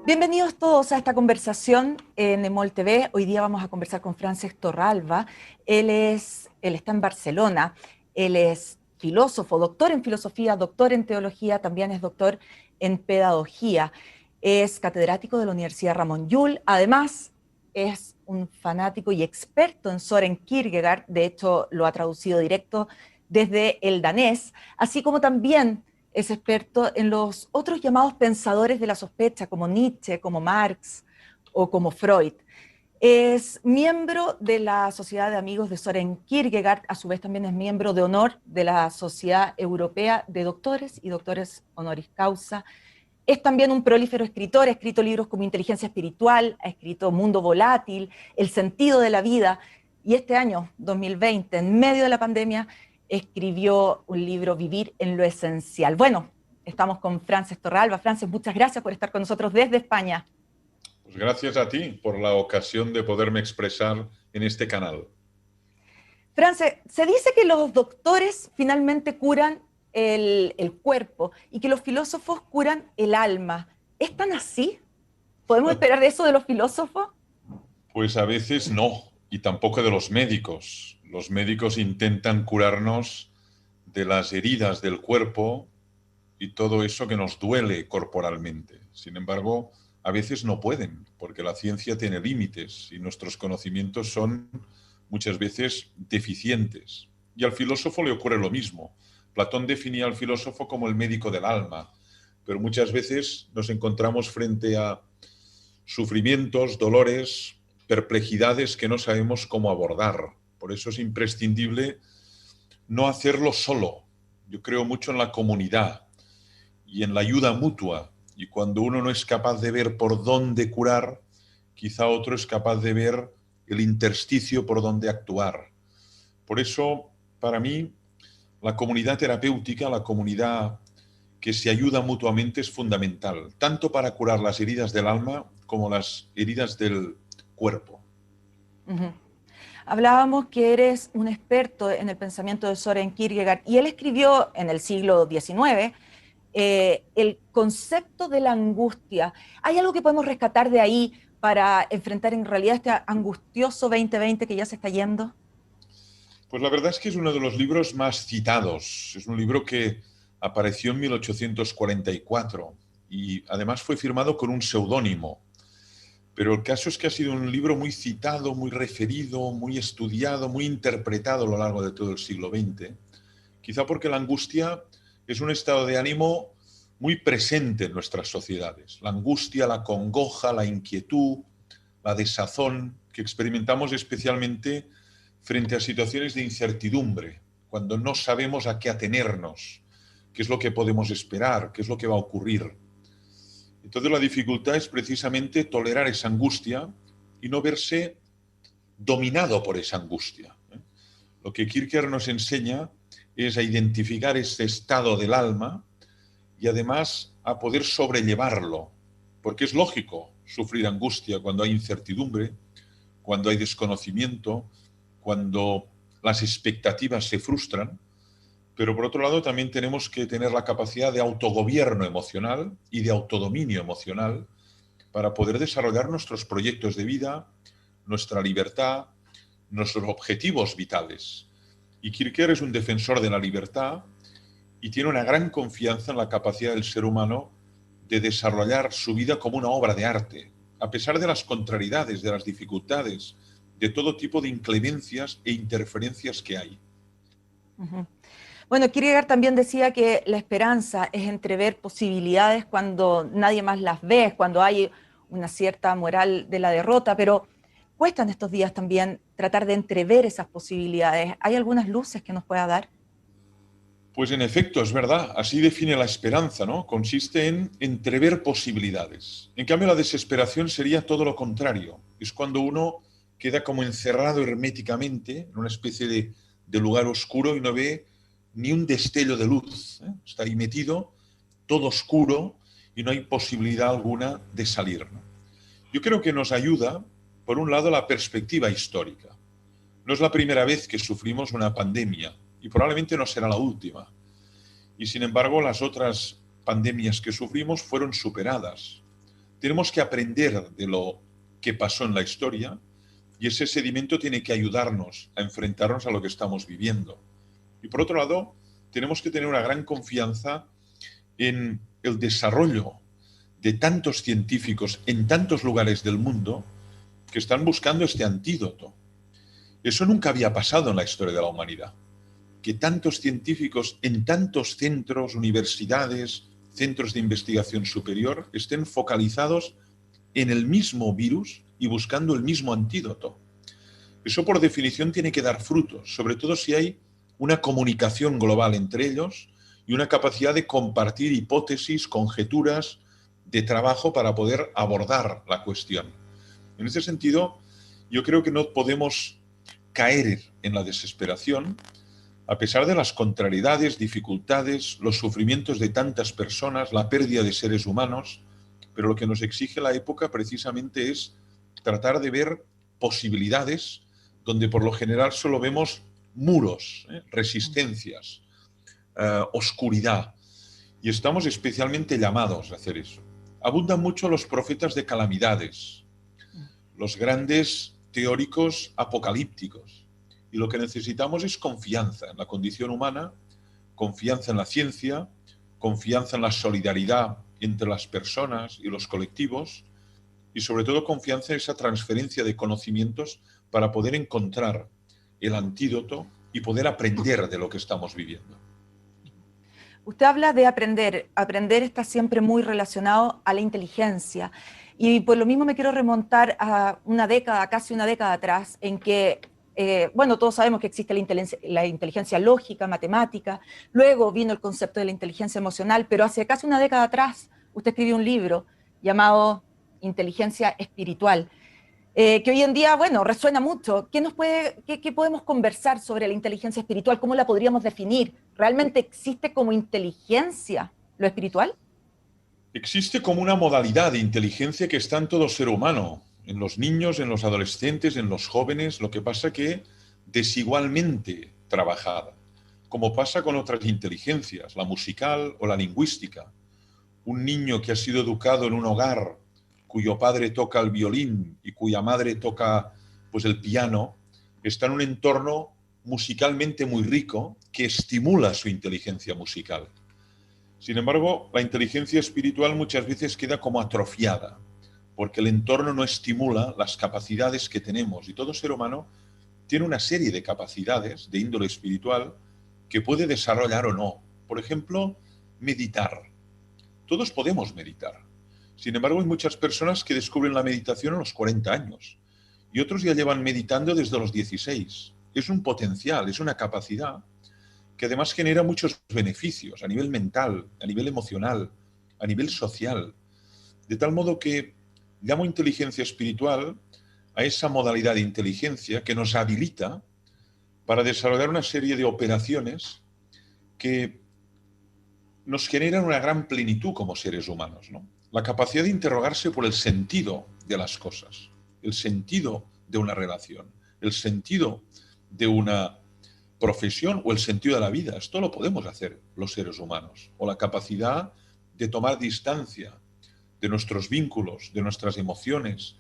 Bienvenidos todos a esta conversación en EMOL TV. Hoy día vamos a conversar con Francesc Torralba. Él está en Barcelona. Él es filósofo, doctor en filosofía, doctor en teología, también es doctor en pedagogía. Es catedrático de la Universidad Ramon Llull. Además, es un fanático y experto en Søren Kierkegaard. De hecho, lo ha traducido directo desde el danés, así como también es experto en los otros llamados pensadores de la sospecha, como Nietzsche, como Marx o como Freud. Es miembro de la Sociedad de Amigos de Søren Kierkegaard, a su vez también es miembro de honor de la Sociedad Europea de Doctores y Doctores Honoris Causa. Es también un prolífero escritor, ha escrito libros como Inteligencia Espiritual, ha escrito Mundo Volátil, El Sentido de la Vida, y este año, 2020, en medio de la pandemia, escribió un libro, Vivir en lo Esencial. Bueno, estamos con Francesc Torralba. Francesc, muchas gracias por estar con nosotros desde España. Pues gracias a ti por la ocasión de poderme expresar en este canal. Francesc, se dice que los doctores finalmente curan el cuerpo y que los filósofos curan el alma. ¿Es tan así? ¿Podemos esperar de eso de los filósofos? Pues a veces no, y tampoco de los médicos. Los médicos intentan curarnos de las heridas del cuerpo y todo eso que nos duele corporalmente. Sin embargo, a veces no pueden, porque la ciencia tiene límites y nuestros conocimientos son muchas veces deficientes. Y al filósofo le ocurre lo mismo. Platón definía al filósofo como el médico del alma, pero muchas veces nos encontramos frente a sufrimientos, dolores, perplejidades que no sabemos cómo abordar. Por eso es imprescindible no hacerlo solo. Yo creo mucho en la comunidad y en la ayuda mutua. Y cuando uno no es capaz de ver por dónde curar, quizá otro es capaz de ver el intersticio por donde actuar. Por eso, para mí, la comunidad terapéutica, la comunidad que se ayuda mutuamente es fundamental, tanto para curar las heridas del alma como las heridas del cuerpo. Hablábamos que eres un experto en el pensamiento de Søren Kierkegaard y él escribió en el siglo XIX el concepto de la angustia. ¿Hay algo que podemos rescatar de ahí para enfrentar en realidad este angustioso 2020 que ya se está yendo? Pues la verdad es que es uno de los libros más citados. Es un libro que apareció en 1844 y además fue firmado con un seudónimo. Pero el caso es que ha sido un libro muy citado, muy referido, muy estudiado, muy interpretado a lo largo de todo el siglo XX. Quizá porque la angustia es un estado de ánimo muy presente en nuestras sociedades. La angustia, la congoja, la inquietud, la desazón que experimentamos especialmente frente a situaciones de incertidumbre, cuando no sabemos a qué atenernos, qué es lo que podemos esperar, qué es lo que va a ocurrir. Entonces la dificultad es precisamente tolerar esa angustia y no verse dominado por esa angustia. Lo que Kierkegaard nos enseña es a identificar ese estado del alma y además a poder sobrellevarlo, porque es lógico sufrir angustia cuando hay incertidumbre, cuando hay desconocimiento, cuando las expectativas se frustran, pero por otro lado también tenemos que tener la capacidad de autogobierno emocional y de autodominio emocional para poder desarrollar nuestros proyectos de vida, nuestra libertad, nuestros objetivos vitales. Y Kierkegaard es un defensor de la libertad y tiene una gran confianza en la capacidad del ser humano de desarrollar su vida como una obra de arte, a pesar de las contrariedades, de las dificultades, de todo tipo de inclemencias e interferencias que hay. Bueno, Kierkegaard también decía que la esperanza es entrever posibilidades cuando nadie más las ve, cuando hay una cierta moral de la derrota, pero cuesta en estos días también tratar de entrever esas posibilidades. ¿Hay algunas luces que nos pueda dar? Pues en efecto, es verdad, así define la esperanza, ¿no? Consiste en entrever posibilidades. En cambio, la desesperación sería todo lo contrario. Es cuando uno queda como encerrado herméticamente en una especie de lugar oscuro y no ve ni un destello de luz. Está ahí metido, todo oscuro, y no hay posibilidad alguna de salir, ¿no? Yo creo que nos ayuda, por un lado, la perspectiva histórica. No es la primera vez que sufrimos una pandemia y probablemente no será la última. Y sin embargo, las otras pandemias que sufrimos fueron superadas. tenemos que aprender de lo que pasó en la historia y ese sedimento tiene que ayudarnos a enfrentarnos a lo que estamos viviendo. Y por otro lado, tenemos que tener una gran confianza en el desarrollo de tantos científicos en tantos lugares del mundo que están buscando este antídoto. Eso nunca había pasado en la historia de la humanidad. Que tantos científicos en tantos centros, universidades, centros de investigación superior estén focalizados en el mismo virus y buscando el mismo antídoto. Eso por definición tiene que dar frutos, sobre todo si hay una comunicación global entre ellos y una capacidad de compartir hipótesis, conjeturas de trabajo para poder abordar la cuestión. En ese sentido, yo creo que no podemos caer en la desesperación, a pesar de las contrariedades, dificultades, los sufrimientos de tantas personas, la pérdida de seres humanos, pero lo que nos exige la época precisamente es tratar de ver posibilidades donde por lo general solo vemos muros, resistencias, oscuridad. Y estamos especialmente llamados a hacer eso. Abundan mucho los profetas de calamidades, los grandes teóricos apocalípticos. Y lo que necesitamos es confianza en la condición humana, confianza en la ciencia, confianza en la solidaridad entre las personas y los colectivos y sobre todo confianza en esa transferencia de conocimientos para poder encontrar el antídoto y poder aprender de lo que estamos viviendo. Usted habla de aprender. Aprender está siempre muy relacionado a la inteligencia. Y por lo mismo me quiero remontar a una década, casi una década atrás, en que, bueno, todos sabemos que existe la inteligencia lógica, matemática. Luego vino el concepto de la inteligencia emocional, pero hace casi una década atrás usted escribió un libro llamado Inteligencia Espiritual, que hoy en día, bueno, resuena mucho. ¿Qué podemos conversar sobre la inteligencia espiritual? ¿Cómo la podríamos definir? ¿Realmente existe como inteligencia lo espiritual? Existe como una modalidad de inteligencia que está en todo ser humano, en los niños, en los adolescentes, en los jóvenes, lo que pasa que desigualmente trabajada, como pasa con otras inteligencias, la musical o la lingüística. Un niño que ha sido educado en un hogar cuyo padre toca el violín y cuya madre toca pues el piano, está en un entorno musicalmente muy rico que estimula su inteligencia musical. Sin embargo, la inteligencia espiritual muchas veces queda como atrofiada, porque el entorno no estimula las capacidades que tenemos y todo ser humano tiene una serie de capacidades de índole espiritual que puede desarrollar o no. Por ejemplo, meditar. Todos podemos meditar. Sin embargo, hay muchas personas que descubren la meditación a los 40 años y otros ya llevan meditando desde los 16. Es un potencial, es una capacidad que además genera muchos beneficios a nivel mental, a nivel emocional, a nivel social. De tal modo que llamo inteligencia espiritual a esa modalidad de inteligencia que nos habilita para desarrollar una serie de operaciones que nos generan una gran plenitud como seres humanos, ¿no? La capacidad de interrogarse por el sentido de las cosas, el sentido de una relación, el sentido de una profesión o el sentido de la vida. Esto lo podemos hacer los seres humanos. O la capacidad de tomar distancia de nuestros vínculos, de nuestras emociones,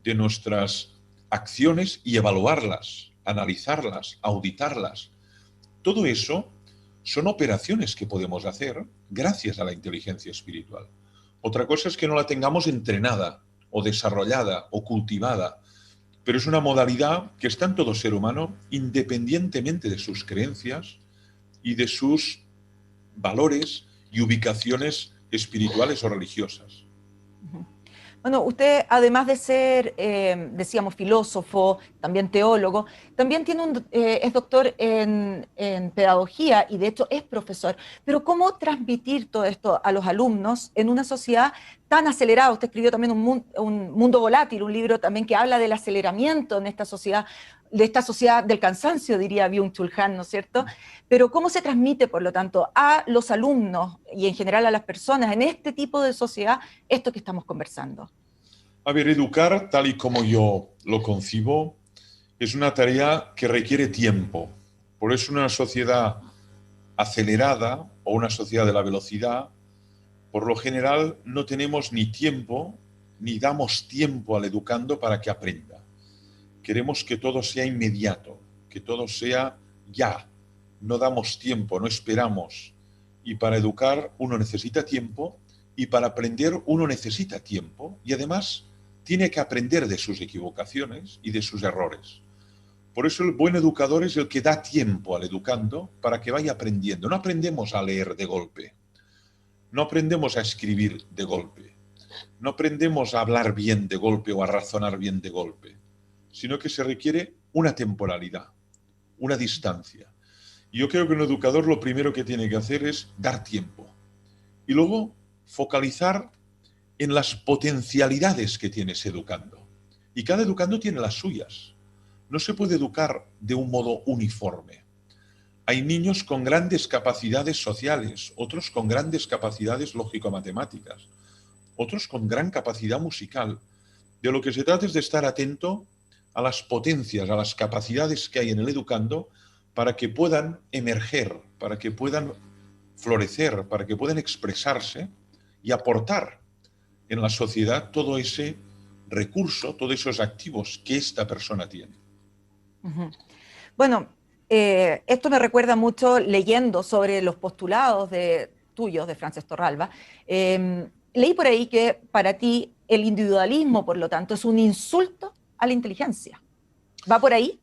de nuestras acciones y evaluarlas, analizarlas, auditarlas. Todo eso son operaciones que podemos hacer gracias a la inteligencia espiritual. Otra cosa es que no la tengamos entrenada o desarrollada o cultivada, pero es una modalidad que está en todo ser humano independientemente de sus creencias y de sus valores y ubicaciones espirituales o religiosas. Bueno, usted, además de ser, decíamos, filósofo, también teólogo, también es doctor en pedagogía y de hecho es profesor. Pero ¿cómo transmitir todo esto a los alumnos en una sociedad tan acelerada? Usted escribió también un mundo volátil, un libro también que habla del aceleramiento en esta sociedad, de esta sociedad del cansancio, diría Byung-Chul Han, ¿no es cierto? Pero ¿cómo se transmite, por lo tanto, a los alumnos y en general a las personas en este tipo de sociedad esto que estamos conversando? A ver, educar, tal y como yo lo concibo, es una tarea que requiere tiempo. Por eso una sociedad acelerada o una sociedad de la velocidad, por lo general no tenemos ni tiempo ni damos tiempo al educando para que aprenda. Queremos que todo sea inmediato, que todo sea ya. No damos tiempo, no esperamos. Y para educar uno necesita tiempo y para aprender uno necesita tiempo. Y además tiene que aprender de sus equivocaciones y de sus errores. Por eso el buen educador es el que da tiempo al educando para que vaya aprendiendo. No aprendemos a leer de golpe. No aprendemos a escribir de golpe. No aprendemos a hablar bien de golpe o a razonar bien de golpe, sino que se requiere una temporalidad, una distancia. Y yo creo que un educador lo primero que tiene que hacer es dar tiempo y luego focalizar en las potencialidades que tiene ese educando. Y cada educando tiene las suyas. No se puede educar de un modo uniforme. Hay niños con grandes capacidades sociales, otros con grandes capacidades lógico-matemáticas, otros con gran capacidad musical. De lo que se trata es de estar atento a las potencias, a las capacidades que hay en el educando para que puedan emerger, para que puedan florecer, para que puedan expresarse y aportar en la sociedad todo ese recurso, todos esos activos que esta persona tiene. Ujú. Bueno, esto me recuerda mucho leyendo sobre los postulados tuyos de Francesc Torralba. Leí por ahí que para ti el individualismo, por lo tanto, es un insulto a la inteligencia. ¿Va por ahí?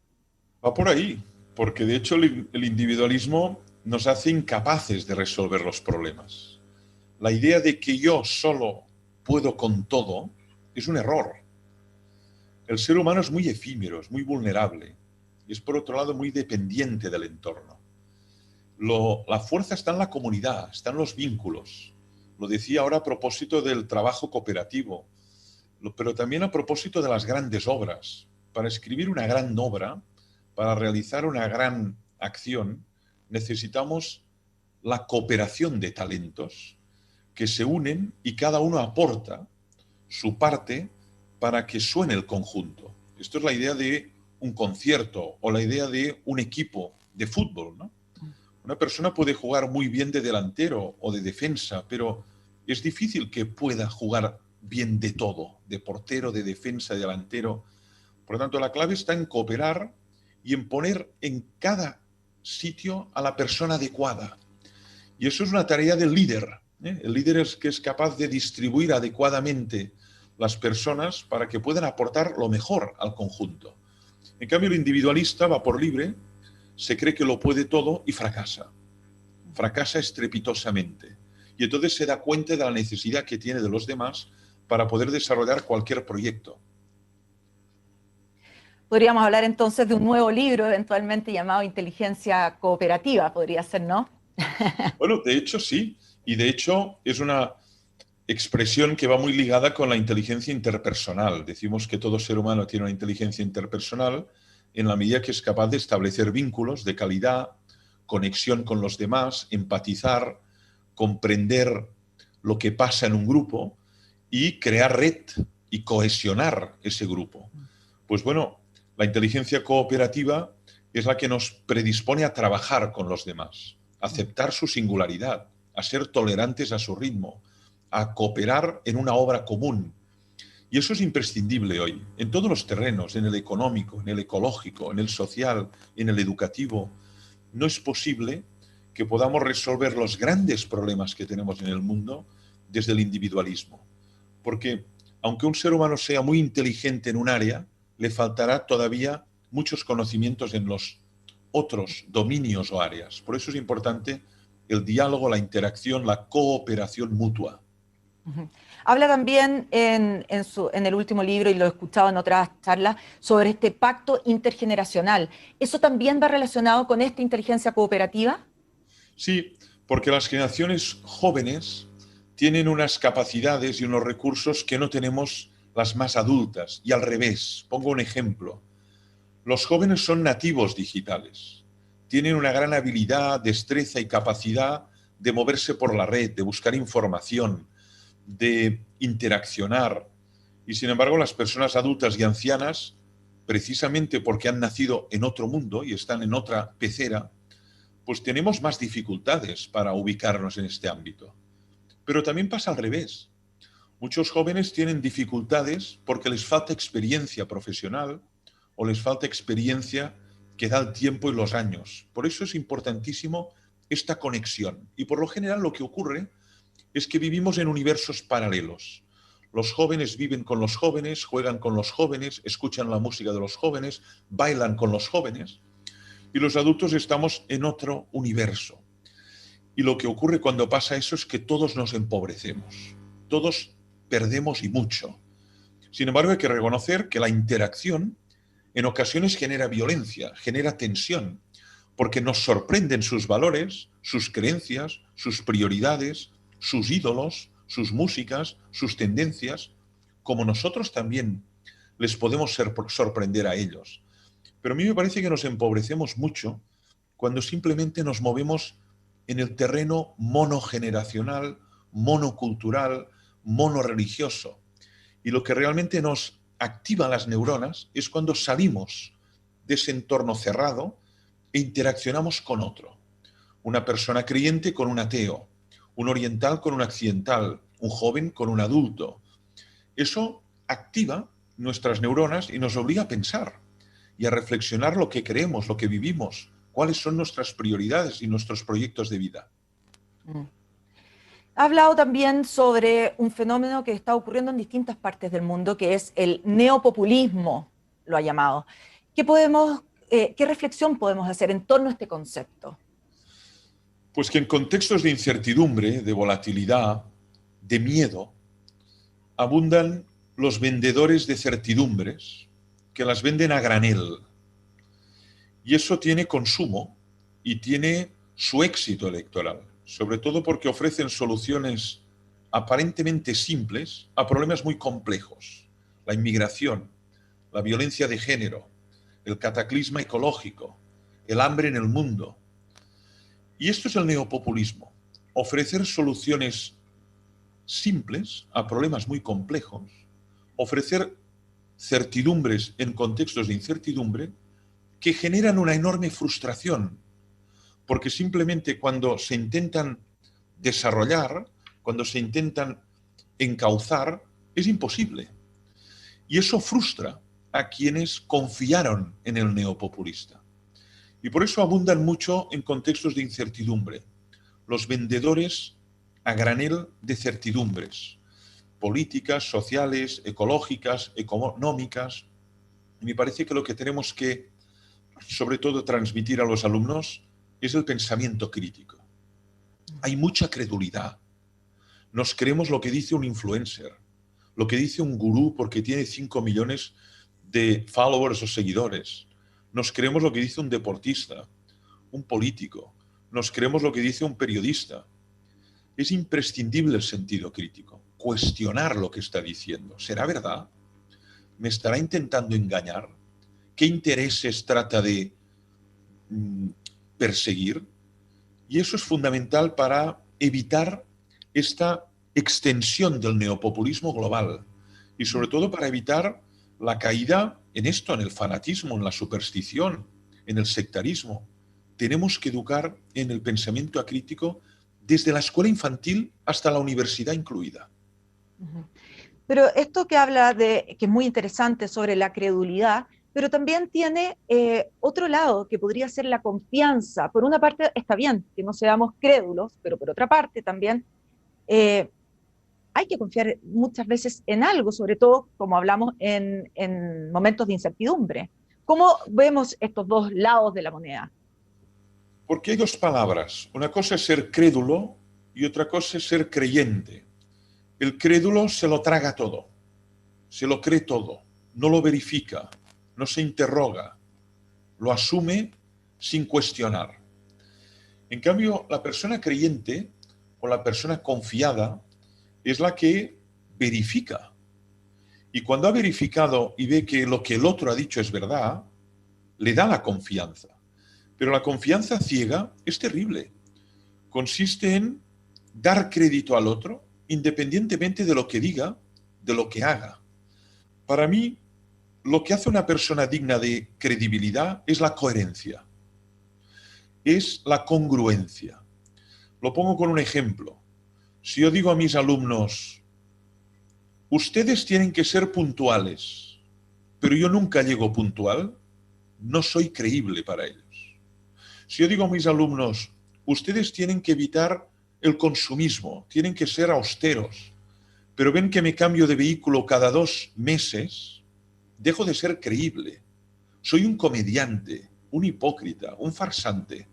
Va por ahí, porque de hecho el individualismo nos hace incapaces de resolver los problemas. La idea de que yo solo puedo con todo es un error. El ser humano es muy efímero, es muy vulnerable y es por otro lado muy dependiente del entorno. La fuerza está en la comunidad, está en los vínculos. Lo decía ahora a propósito del trabajo cooperativo, pero también a propósito de las grandes obras. Para escribir una gran obra, para realizar una gran acción, necesitamos la cooperación de talentos que se unen y cada uno aporta su parte para que suene el conjunto. Esto es la idea de un concierto o la idea de un equipo de fútbol, ¿no? Una persona puede jugar muy bien de delantero o de defensa, pero es difícil que pueda jugar bien de todo, de portero, de defensa, de delantero. Por lo tanto, la clave está en cooperar y en poner en cada sitio a la persona adecuada. Y eso es una tarea del líder, ¿eh? El líder es que es capaz de distribuir adecuadamente las personas para que puedan aportar lo mejor al conjunto. En cambio, el individualista va por libre, se cree que lo puede todo y fracasa. Fracasa estrepitosamente. Y entonces se da cuenta de la necesidad que tiene de los demás para poder desarrollar cualquier proyecto. Podríamos hablar entonces de un nuevo libro, eventualmente llamado Inteligencia Cooperativa, podría ser, ¿no? Bueno, de hecho sí. Y de hecho es una expresión que va muy ligada con la inteligencia interpersonal. Decimos que todo ser humano tiene una inteligencia interpersonal en la medida que es capaz de establecer vínculos de calidad, conexión con los demás, empatizar, comprender lo que pasa en un grupo y crear red y cohesionar ese grupo. Pues bueno, la inteligencia cooperativa es la que nos predispone a trabajar con los demás, a aceptar su singularidad, a ser tolerantes a su ritmo, a cooperar en una obra común. Y eso es imprescindible hoy, en todos los terrenos, en el económico, en el ecológico, en el social, en el educativo. No es posible que podamos resolver los grandes problemas que tenemos en el mundo desde el individualismo. Porque aunque un ser humano sea muy inteligente en un área, le faltará todavía muchos conocimientos en los otros dominios o áreas. Por eso es importante el diálogo, la interacción, la cooperación mutua. Ujú. Habla también en el último libro, y lo he escuchado en otras charlas, sobre este pacto intergeneracional. ¿Eso también va relacionado con esta inteligencia cooperativa? Sí, porque las generaciones jóvenes tienen unas capacidades y unos recursos que no tenemos las más adultas, y al revés. Pongo un ejemplo. Los jóvenes son nativos digitales. Tienen una gran habilidad, destreza y capacidad de moverse por la red, de buscar información, de interaccionar. Y sin embargo, las personas adultas y ancianas, precisamente porque han nacido en otro mundo y están en otra pecera, pues tenemos más dificultades para ubicarnos en este ámbito. Pero también pasa al revés. Muchos jóvenes tienen dificultades porque les falta experiencia profesional o les falta experiencia que da el tiempo y los años. Por eso es importantísimo esta conexión. Y por lo general lo que ocurre es que vivimos en universos paralelos. Los jóvenes viven con los jóvenes, juegan con los jóvenes, escuchan la música de los jóvenes, bailan con los jóvenes, y los adultos estamos en otro universo. Y lo que ocurre cuando pasa eso es que todos nos empobrecemos, todos perdemos y mucho. Sin embargo, hay que reconocer que la interacción en ocasiones genera violencia, genera tensión, porque nos sorprenden sus valores, sus creencias, sus prioridades, sus ídolos, sus músicas, sus tendencias, como nosotros también les podemos sorprender a ellos. Pero a mí me parece que nos empobrecemos mucho cuando simplemente nos movemos en el terreno monogeneracional, monocultural, monoreligioso. Y lo que realmente nos activa las neuronas es cuando salimos de ese entorno cerrado e interaccionamos con otro. Una persona creyente con un ateo, un oriental con un occidental, un joven con un adulto. Eso activa nuestras neuronas y nos obliga a pensar y a reflexionar lo que creemos, lo que vivimos, cuáles son nuestras prioridades y nuestros proyectos de vida. Ha hablado también sobre un fenómeno que está ocurriendo en distintas partes del mundo, que es el neopopulismo, lo ha llamado. ¿Qué reflexión podemos hacer en torno a este concepto? Pues que en contextos de incertidumbre, de volatilidad, de miedo, abundan los vendedores de certidumbres que las venden a granel. Y eso tiene consumo y tiene su éxito electoral, sobre todo porque ofrecen soluciones aparentemente simples a problemas muy complejos. La inmigración, la violencia de género, el cataclisma ecológico, el hambre en el mundo. Y esto es el neopopulismo, ofrecer soluciones simples a problemas muy complejos, ofrecer certidumbres en contextos de incertidumbre que generan una enorme frustración, porque simplemente cuando se intentan desarrollar, cuando se intentan encauzar, es imposible. Y eso frustra a quienes confiaron en el neopopulista. Y por eso abundan mucho en contextos de incertidumbre los vendedores a granel de certidumbres, políticas, sociales, ecológicas, económicas. Y me parece que lo que tenemos que, sobre todo, transmitir a los alumnos es el pensamiento crítico. Hay mucha credulidad. Nos creemos lo que dice un influencer, lo que dice un gurú porque tiene 5 millones de followers o seguidores. Nos creemos lo que dice un deportista, un político. Nos creemos lo que dice un periodista. Es imprescindible el sentido crítico, cuestionar lo que está diciendo. ¿Será verdad? ¿Me estará intentando engañar? ¿Qué intereses trata de perseguir? Y eso es fundamental para evitar esta extensión del neopopulismo global y sobre todo para evitar la caída en esto, en el fanatismo, en la superstición, en el sectarismo. Tenemos que educar en el pensamiento acrítico desde la escuela infantil hasta la universidad incluida. Pero esto que habla que es muy interesante sobre la credulidad, pero también tiene otro lado que podría ser la confianza. Por una parte está bien que no seamos crédulos, pero por otra parte también hay que confiar muchas veces en algo, sobre todo como hablamos en momentos de incertidumbre. ¿Cómo vemos estos dos lados de la moneda? Porque hay dos palabras. Una cosa es ser crédulo y otra cosa es ser creyente. El crédulo se lo traga todo, se lo cree todo, no lo verifica, no se interroga, lo asume sin cuestionar. En cambio, la persona creyente o la persona confiada es la que verifica. Y cuando ha verificado y ve que lo que el otro ha dicho es verdad, le da la confianza. Pero la confianza ciega es terrible. Consiste en dar crédito al otro independientemente de lo que diga, de lo que haga. Para mí, lo que hace una persona digna de credibilidad es la coherencia, es la congruencia. Lo pongo con un ejemplo. Si yo digo a mis alumnos, ustedes tienen que ser puntuales, pero yo nunca llego puntual, no soy creíble para ellos. Si yo digo a mis alumnos, ustedes tienen que evitar el consumismo, tienen que ser austeros, pero ven que me cambio de vehículo cada 2 meses, dejo de ser creíble. Soy un comediante, un hipócrita, un farsante.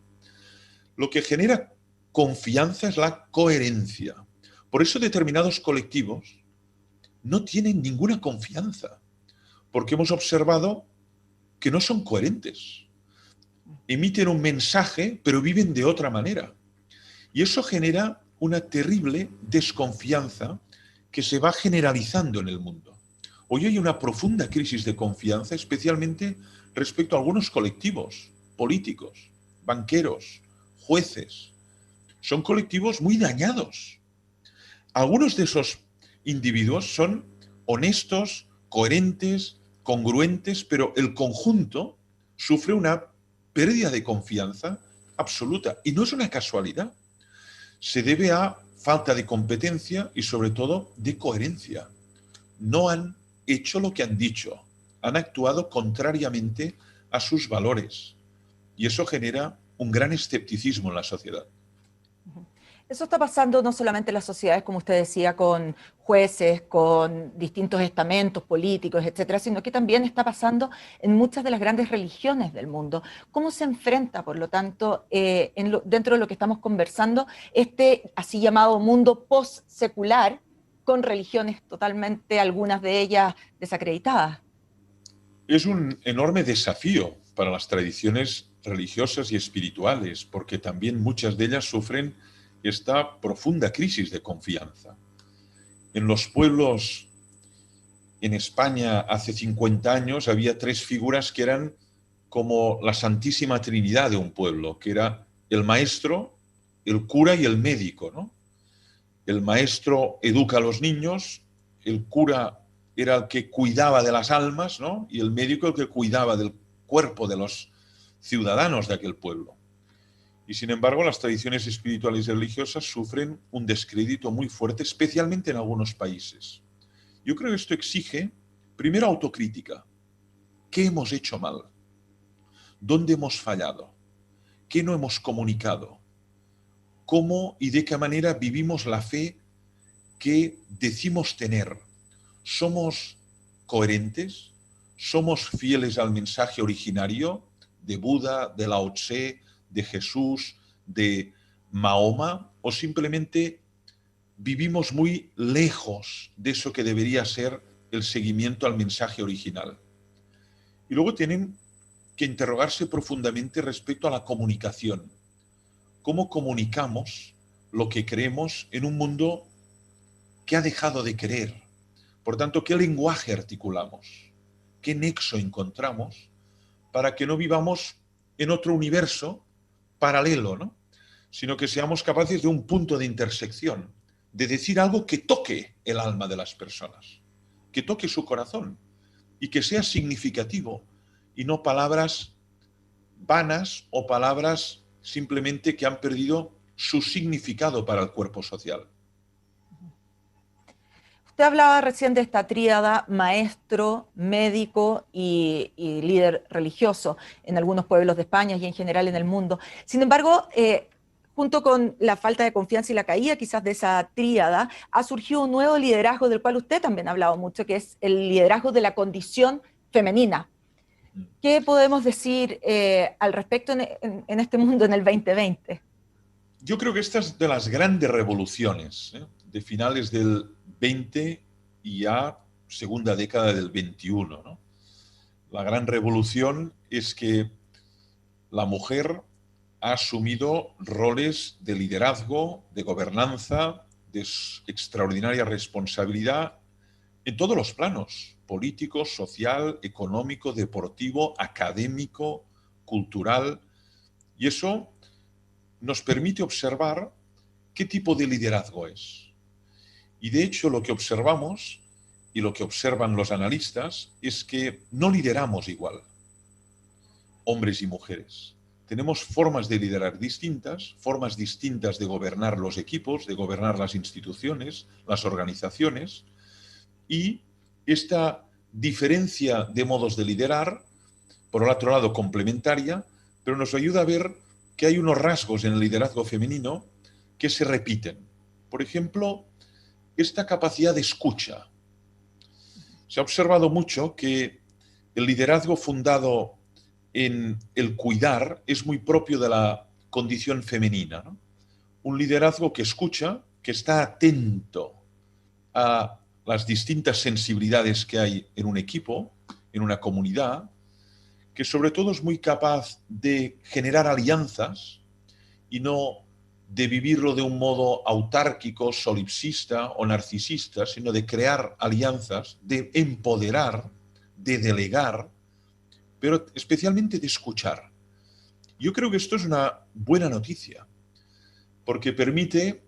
Lo que genera confianza es la coherencia. Por eso determinados colectivos no tienen ninguna confianza, porque hemos observado que no son coherentes. Emiten un mensaje, pero viven de otra manera. Y eso genera una terrible desconfianza que se va generalizando en el mundo. Hoy hay una profunda crisis de confianza, especialmente respecto a algunos colectivos políticos, banqueros, jueces. Son colectivos muy dañados. Algunos de esos individuos son honestos, coherentes, congruentes, pero el conjunto sufre una pérdida de confianza absoluta. Y no es una casualidad. Se debe a falta de competencia y sobre todo de coherencia. No han hecho lo que han dicho, han actuado contrariamente a sus valores y eso genera un gran escepticismo en la sociedad. Eso está pasando no solamente en las sociedades, como usted decía, con jueces, con distintos estamentos políticos, etcétera, sino que también está pasando en muchas de las grandes religiones del mundo. ¿Cómo se enfrenta, por lo tanto, dentro de lo que estamos conversando, este así llamado mundo post-secular con religiones totalmente, algunas de ellas desacreditadas? Es un enorme desafío para las tradiciones religiosas y espirituales, porque también muchas de ellas sufren esta profunda crisis de confianza. En los pueblos en España hace 50 años había 3 figuras que eran como la Santísima Trinidad de un pueblo, que era el maestro, el cura y el médico, ¿no? El maestro educa a los niños, el cura era el que cuidaba de las almas, ¿no? Y el médico el que cuidaba del cuerpo de los ciudadanos de aquel pueblo. Y sin embargo, las tradiciones espirituales y religiosas sufren un descrédito muy fuerte, especialmente en algunos países. Yo creo que esto exige, primero, autocrítica. ¿Qué hemos hecho mal? ¿Dónde hemos fallado? ¿Qué no hemos comunicado? ¿Cómo y de qué manera vivimos la fe que decimos tener? ¿Somos coherentes? ¿Somos fieles al mensaje originario de Buda, de Lao Tse, de Jesús, de Mahoma? ¿O simplemente vivimos muy lejos de eso que debería ser el seguimiento al mensaje original? Y luego tienen que interrogarse profundamente respecto a la comunicación. ¿Cómo comunicamos lo que creemos en un mundo que ha dejado de creer? Por tanto, ¿qué lenguaje articulamos? ¿Qué nexo encontramos para que no vivamos en otro universo paralelo, ¿no? Sino que seamos capaces de un punto de intersección, de decir algo que toque el alma de las personas, que toque su corazón y que sea significativo y no palabras vanas o palabras simplemente que han perdido su significado para el cuerpo social. Usted hablaba recién de esta tríada maestro, médico y líder religioso en algunos pueblos de España y en general en el mundo. Sin embargo, junto con la falta de confianza y la caída quizás de esa tríada, ha surgido un nuevo liderazgo del cual usted también ha hablado mucho, que es el liderazgo de la condición femenina. ¿Qué podemos decir al respecto en este mundo en el 2020? Yo creo que esta es de las grandes revoluciones, de finales del 20 y ya segunda década del 21, ¿no? La gran revolución es que la mujer ha asumido roles de liderazgo, de gobernanza, de extraordinaria responsabilidad en todos los planos, político, social, económico, deportivo, académico, cultural, y eso nos permite observar qué tipo de liderazgo es. Y de hecho lo que observamos y lo que observan los analistas es que no lideramos igual, hombres y mujeres. Tenemos formas de liderar distintas, formas distintas de gobernar los equipos, de gobernar las instituciones, las organizaciones, y esta diferencia de modos de liderar, por el otro lado complementaria, pero nos ayuda a ver que hay unos rasgos en el liderazgo femenino que se repiten. Por ejemplo, esta capacidad de escucha. Se ha observado mucho que el liderazgo fundado en el cuidar es muy propio de la condición femenina, ¿no? Un liderazgo que escucha, que está atento a las distintas sensibilidades que hay en un equipo, en una comunidad, que sobre todo es muy capaz de generar alianzas y no de vivirlo de un modo autárquico, solipsista o narcisista, sino de crear alianzas, de empoderar, de delegar, pero especialmente de escuchar. Yo creo que esto es una buena noticia, porque permite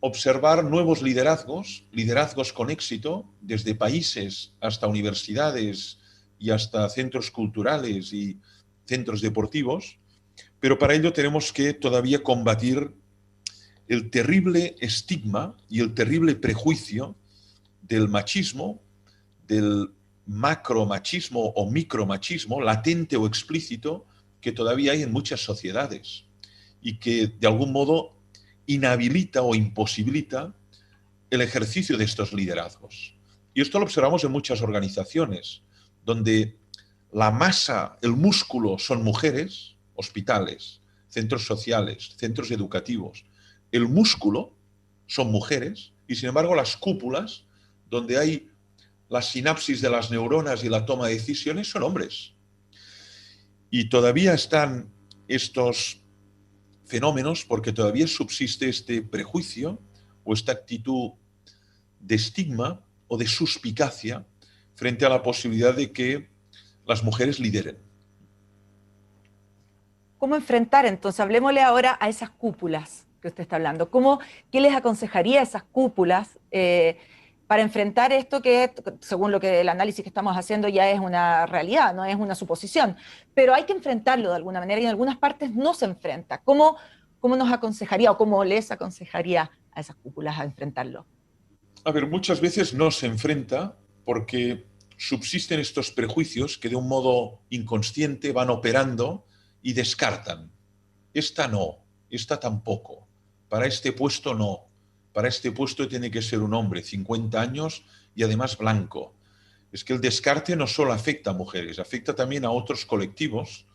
observar nuevos liderazgos, liderazgos con éxito, desde países hasta universidades y hasta centros culturales y centros deportivos, pero para ello tenemos que todavía combatir el terrible estigma y el terrible prejuicio del machismo, del macromachismo o micromachismo, latente o explícito, que todavía hay en muchas sociedades y que de algún modo inhabilita o imposibilita el ejercicio de estos liderazgos. Y esto lo observamos en muchas organizaciones, donde la masa, el músculo son mujeres, hospitales, centros sociales, centros educativos. El músculo son mujeres y, sin embargo, las cúpulas, donde hay la sinapsis de las neuronas y la toma de decisiones, son hombres. Y todavía están estos fenómenos porque todavía subsiste este prejuicio o esta actitud de estigma o de suspicacia frente a la posibilidad de que las mujeres lideren. ¿Cómo enfrentar entonces? Hablemosle ahora a esas cúpulas que usted está hablando. ¿Qué les aconsejaría a esas cúpulas para enfrentar esto que, según lo que el análisis que estamos haciendo, ya es una realidad, no es una suposición? Pero hay que enfrentarlo de alguna manera y en algunas partes no se enfrenta. ¿Cómo nos aconsejaría o cómo les aconsejaría a esas cúpulas a enfrentarlo? A ver, muchas veces no se enfrenta porque subsisten estos prejuicios que de un modo inconsciente van operando y descartan. Esta no, esta tampoco. Para este puesto no. Para este puesto tiene que ser un hombre, 50 años y además blanco. Es que el descarte no solo afecta a mujeres, afecta también a otros colectivos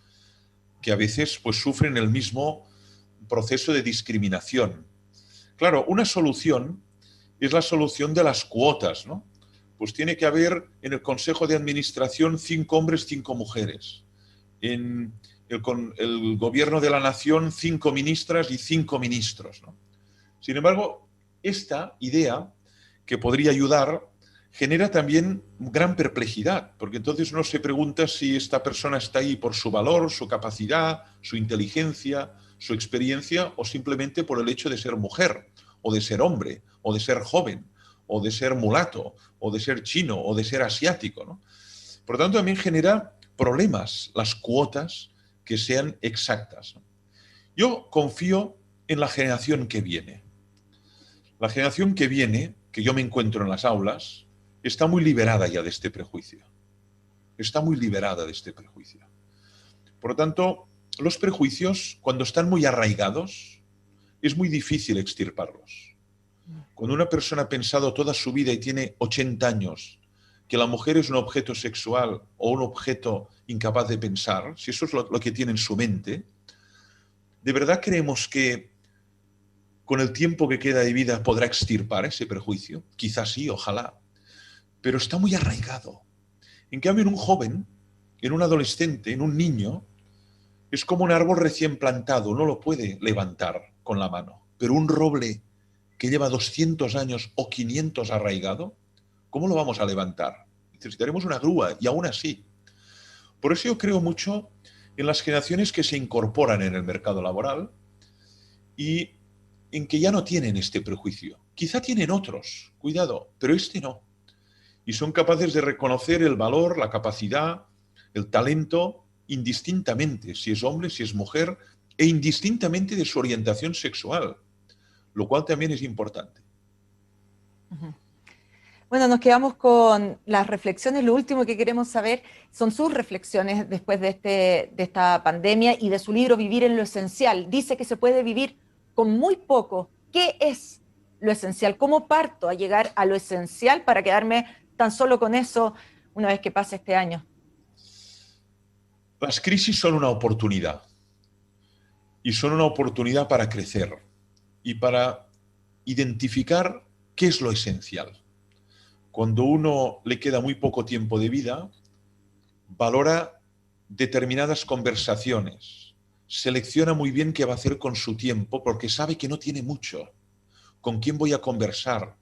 que a veces pues, sufren el mismo proceso de discriminación. Claro, una solución es la solución de las cuotas, ¿no? Pues tiene que haber en el Consejo de Administración 5 hombres, 5 mujeres. En el Gobierno de la Nación 5 ministras y 5 ministros, ¿no? Sin embargo, esta idea que podría ayudar genera también gran perplejidad, porque entonces uno se pregunta si esta persona está ahí por su valor, su capacidad, su inteligencia, su experiencia o simplemente por el hecho de ser mujer o de ser hombre o de ser joven o de ser mulato o de ser chino o de ser asiático, ¿no? Por lo tanto, también genera problemas las cuotas que sean exactas, ¿no? Yo confío en la generación que viene. La generación que viene, que yo me encuentro en las aulas, está muy liberada ya de este prejuicio. Está muy liberada de este prejuicio. Por lo tanto, los prejuicios, cuando están muy arraigados, es muy difícil extirparlos. Cuando una persona ha pensado toda su vida y tiene 80 años que la mujer es un objeto sexual o un objeto incapaz de pensar, si eso es lo que tiene en su mente, ¿de verdad creemos que con el tiempo que queda de vida podrá extirpar ese prejuicio? Quizás sí, ojalá, pero está muy arraigado. En cambio, en un joven, en un adolescente, en un niño, es como un árbol recién plantado, no lo puede levantar con la mano, pero un roble que lleva 200 años o 500 arraigado, ¿cómo lo vamos a levantar? Necesitaremos una grúa y aún así. Por eso yo creo mucho en las generaciones que se incorporan en el mercado laboral y en que ya no tienen este prejuicio. Quizá tienen otros, cuidado, pero este no. Y son capaces de reconocer el valor, la capacidad, el talento, indistintamente, si es hombre, si es mujer, e indistintamente de su orientación sexual, lo cual también es importante. Bueno, nos quedamos con las reflexiones. Lo último que queremos saber son sus reflexiones después de esta pandemia y de su libro Vivir en lo Esencial. Dice que se puede vivir con muy poco. ¿Qué es lo esencial? ¿Cómo parto a llegar a lo esencial para quedarme tan solo con eso una vez que pase este año? Las crisis son una oportunidad y son una oportunidad para crecer y para identificar qué es lo esencial. Cuando uno le queda muy poco tiempo de vida, valora determinadas conversaciones, selecciona muy bien qué va a hacer con su tiempo porque sabe que no tiene mucho, con quién voy a conversar,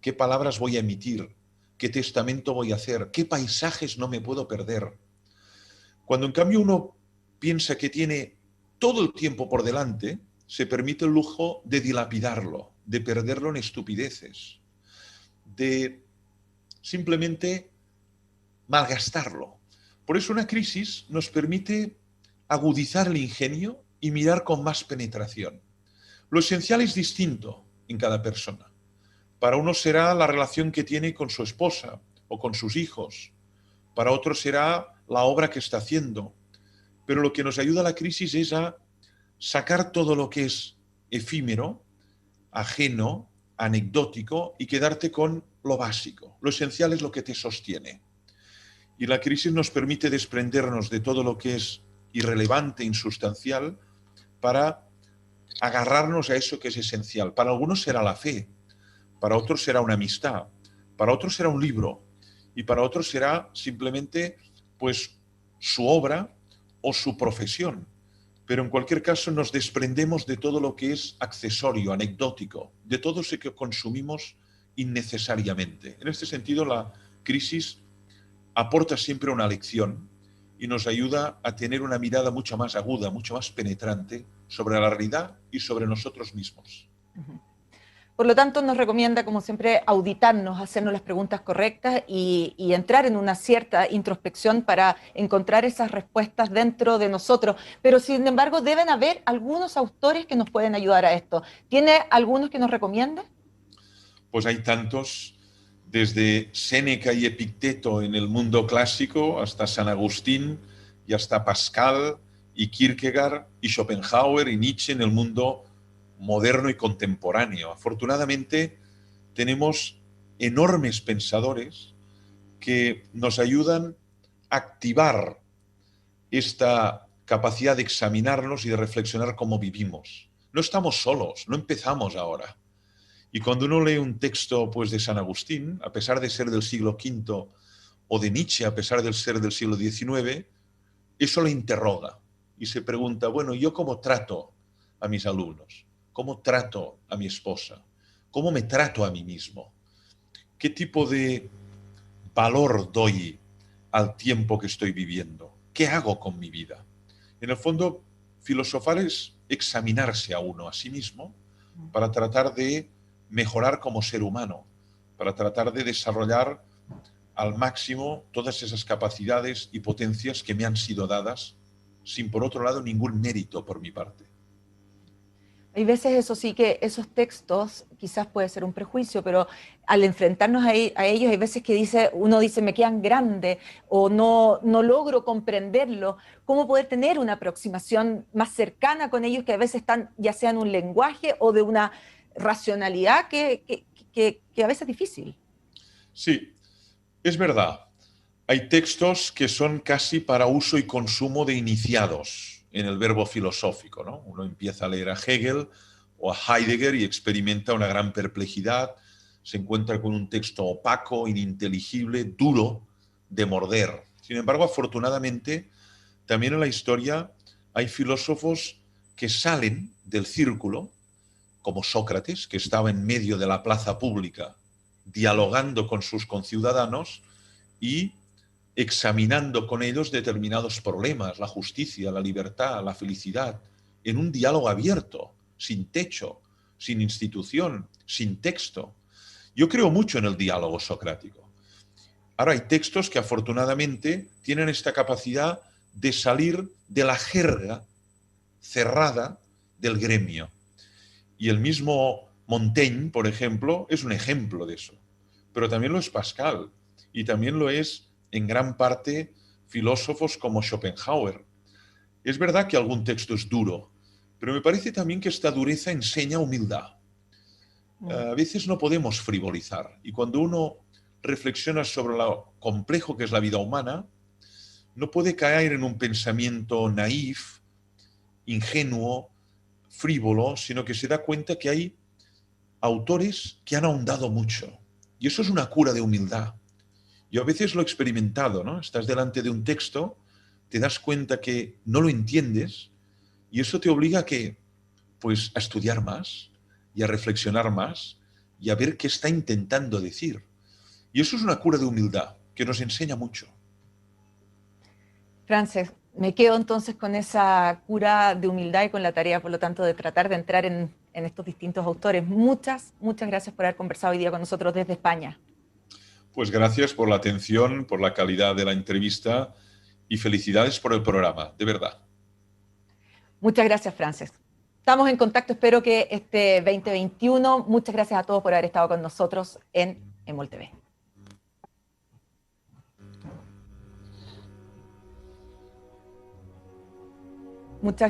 qué palabras voy a emitir, qué testamento voy a hacer, qué paisajes no me puedo perder. Cuando en cambio uno piensa que tiene todo el tiempo por delante, se permite el lujo de dilapidarlo, de perderlo en estupideces, de simplemente malgastarlo. Por eso una crisis nos permite agudizar el ingenio y mirar con más penetración. Lo esencial es distinto en cada persona. Para uno será la relación que tiene con su esposa o con sus hijos. Para otro será la obra que está haciendo. Pero lo que nos ayuda a la crisis es a sacar todo lo que es efímero, ajeno, anecdótico y quedarte con lo básico. Lo esencial es lo que te sostiene. Y la crisis nos permite desprendernos de todo lo que es irrelevante, insustancial, para agarrarnos a eso que es esencial. Para algunos será la fe, para otros será una amistad, para otros será un libro y para otros será simplemente pues su obra o su profesión. Pero en cualquier caso nos desprendemos de todo lo que es accesorio, anecdótico, de todo eso que consumimos innecesariamente. En este sentido, la crisis aporta siempre una lección y nos ayuda a tener una mirada mucho más aguda, mucho más penetrante sobre la realidad y sobre nosotros mismos. Por lo tanto, nos recomienda, como siempre, auditarnos, hacernos las preguntas correctas y entrar en una cierta introspección para encontrar esas respuestas dentro de nosotros. Pero, sin embargo, deben haber algunos autores que nos pueden ayudar a esto. ¿Tiene algunos que nos recomiende? Pues hay tantos, desde Séneca y Epicteto en el mundo clásico hasta San Agustín y hasta Pascal y Kierkegaard y Schopenhauer y Nietzsche en el mundo moderno y contemporáneo. Afortunadamente tenemos enormes pensadores que nos ayudan a activar esta capacidad de examinarnos y de reflexionar cómo vivimos. No estamos solos, no empezamos ahora. Y cuando uno lee un texto pues, de San Agustín, a pesar de ser del siglo V, o de Nietzsche, a pesar de ser del siglo XIX, eso le interroga y se pregunta, bueno, ¿yo cómo trato a mis alumnos? ¿Cómo trato a mi esposa? ¿Cómo me trato a mí mismo? ¿Qué tipo de valor doy al tiempo que estoy viviendo? ¿Qué hago con mi vida? En el fondo, filosofar es examinarse a uno, a sí mismo, para tratar de mejorar como ser humano, para tratar de desarrollar al máximo todas esas capacidades y potencias que me han sido dadas, sin por otro lado ningún mérito por mi parte. Hay veces, eso sí, que esos textos, quizás puede ser un prejuicio, pero al enfrentarnos a ellos, hay veces que uno dice, me quedan grandes o no logro comprenderlo. ¿Cómo poder tener una aproximación más cercana con ellos que a veces están ya sea en un lenguaje o de una racionalidad que a veces es difícil? Sí, es verdad. Hay textos que son casi para uso y consumo de iniciados en el verbo filosófico, ¿no? Uno empieza a leer a Hegel o a Heidegger y experimenta una gran perplejidad, se encuentra con un texto opaco, ininteligible, duro de morder. Sin embargo, afortunadamente, también en la historia hay filósofos que salen del círculo, como Sócrates, que estaba en medio de la plaza pública, dialogando con sus conciudadanos y examinando con ellos determinados problemas, la justicia, la libertad, la felicidad, en un diálogo abierto, sin techo, sin institución, sin texto. Yo creo mucho en el diálogo socrático. Ahora hay textos que afortunadamente tienen esta capacidad de salir de la jerga cerrada del gremio. Y el mismo Montaigne, por ejemplo, es un ejemplo de eso. pero también lo es Pascal y también lo es en gran parte filósofos como Schopenhauer. Es verdad que algún texto es duro, pero me parece también que esta dureza enseña humildad. A veces no podemos frivolizar y cuando uno reflexiona sobre lo complejo que es la vida humana, no puede caer en un pensamiento naif, ingenuo, frívolo, sino que se da cuenta que hay autores que han ahondado mucho. Y eso es una cura de humildad. Yo a veces lo he experimentado, ¿no? Estás delante de un texto, te das cuenta que no lo entiendes y eso te obliga a que, pues, a estudiar más y a reflexionar más y a ver qué está intentando decir. Y eso es una cura de humildad que nos enseña mucho. Frances, me quedo entonces con esa cura de humildad y con la tarea, por lo tanto, de tratar de entrar en estos distintos autores. Muchas, muchas gracias por haber conversado hoy día con nosotros desde España. Pues gracias por la atención, por la calidad de la entrevista y felicidades por el programa, de verdad. Muchas gracias, Frances. Estamos en contacto, espero que este 2021, muchas gracias a todos por haber estado con nosotros en Emol TV. Muchas gracias.